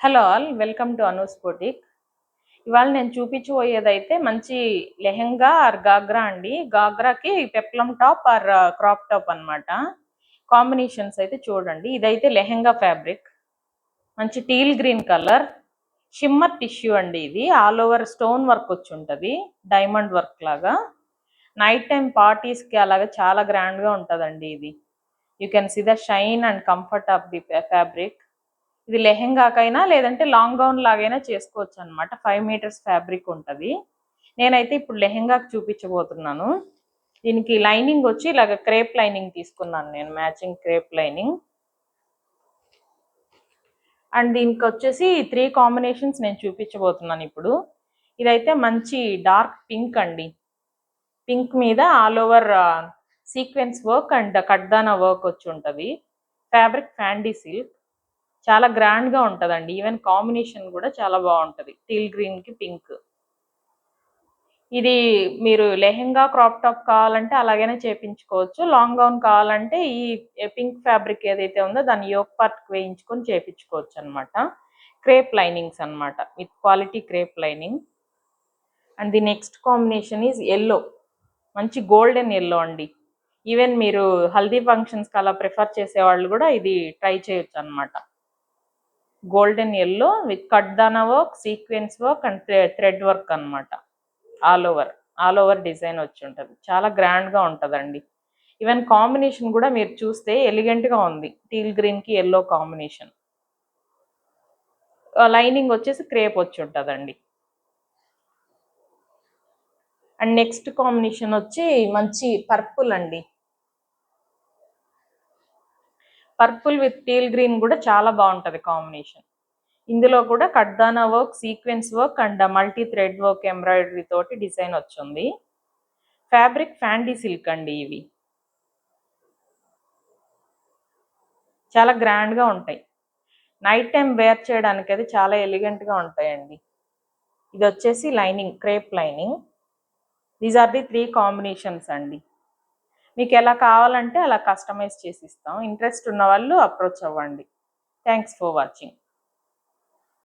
Hello all, welcome to Anu's boutique. ఇవాళ నేను చూపించబోయేదైతే మంచి లెహెంగా ఆర్ గాగ్రా అండి. గాగ్రాకి peplum top or crop top అన్నమాట. కాంబినేషన్స్ అయితే చూడండి. ఇదైతే లెహెంగా ఫ్యాబ్రిక్, మంచి teal green colour, shimmer tissue అండి. ఇది ఆల్ ఓవర్ స్టోన్ వర్క్ వచ్చి ఉంటుంది, డైమండ్ వర్క్ లాగా. నైట్ టైం పార్టీస్కి అలాగా చాలా గ్రాండ్గా ఉంటుందండి ఇది. You can see the shine and comfort of the fabric. ఇది లెహెంగాకైనా లేదంటే లాంగ్ గౌన్ లాగైనా చేసుకోవచ్చు అనమాట. 5 మీటర్స్ ఫ్యాబ్రిక్ ఉంటుంది. నేనైతే ఇప్పుడు లెహెంగాకి చూపించబోతున్నాను. దీనికి లైనింగ్ వచ్చి ఇలాగ క్రేప్ లైనింగ్ తీసుకున్నాను నేను, మ్యాచింగ్ క్రేప్ లైనింగ్. అండ్ దీనికి వచ్చేసి 3 కాంబినేషన్స్ నేను చూపించబోతున్నాను ఇప్పుడు. ఇదైతే మంచి డార్క్ పింక్ అండి. పింక్ మీద all over sequence work and కడ్దానా వర్క్ వచ్చి ఉంటుంది. ఫ్యాబ్రిక్ ఫ్యాండీ సిల్క్, చాలా గ్రాండ్గా ఉంటుందండి. ఈవెన్ కాంబినేషన్ కూడా చాలా బాగుంటుంది, టీల్ గ్రీన్కి పింక్. ఇది మీరు లెహెంగా క్రాప్ టాప్ కావాలంటే అలాగైనా చేపించుకోవచ్చు. లాంగ్ గౌన్ కావాలంటే ఈ పింక్ ఫ్యాబ్రిక్ ఏదైతే ఉందో దాన్ని యోక్ పార్ట్కి వేయించుకొని చేపించుకోవచ్చు అనమాట. క్రేప్ లైనింగ్స్ అనమాట, with quality crepe lining. And the next combination is yellow, మంచి గోల్డెన్ ఎల్లో అండి. ఈవెన్ మీరు హల్దీ ఫంక్షన్స్కి అలా ప్రిఫర్ చేసేవాళ్ళు కూడా ఇది ట్రై చేయొచ్చు అనమాట. గోల్డెన్ ఎల్లో విత్ కడ్దానా work, sequence work and thread work అనమాట. ఆల్ ఓవర్ డిజైన్ వచ్చి ఉంటుంది. చాలా గ్రాండ్గా ఉంటుందండి. ఈవెన్ కాంబినేషన్ కూడా మీరు చూస్తే ఎలిగెంట్గా ఉంది, టీల్ గ్రీన్కి ఎల్లో కాంబినేషన్. లైనింగ్ వచ్చేసి క్రేప్ వచ్చి ఉంటుందండి. అండ్ నెక్స్ట్ కాంబినేషన్ వచ్చి మంచి పర్పుల్ అండి. పర్పుల్ విత్ టీల్ గ్రీన్ కూడా చాలా బాగుంటుంది కాంబినేషన్. ఇందులో కూడా కడ్దానా work, sequence work and multi thread work embroidery తోటి డిజైన్ వచ్చింది. ఫ్యాబ్రిక్ ఫ్యాండీ సిల్క్ అండి. ఇవి చాలా గ్రాండ్గా ఉంటాయి. నైట్ టైం వేర్ చేయడానికి అది చాలా ఎలిగెంట్గా ఉంటాయండి. ఇది వచ్చేసి lining, crepe lining. These are the 3 combinations అండి. మీకు ఎలా కావాలంటే అలా కస్టమైజ్ చేసి ఇస్తాం. ఇంట్రెస్ట్ ఉన్న వాళ్ళు అప్రోచ్ అవ్వండి. Thanks for watching.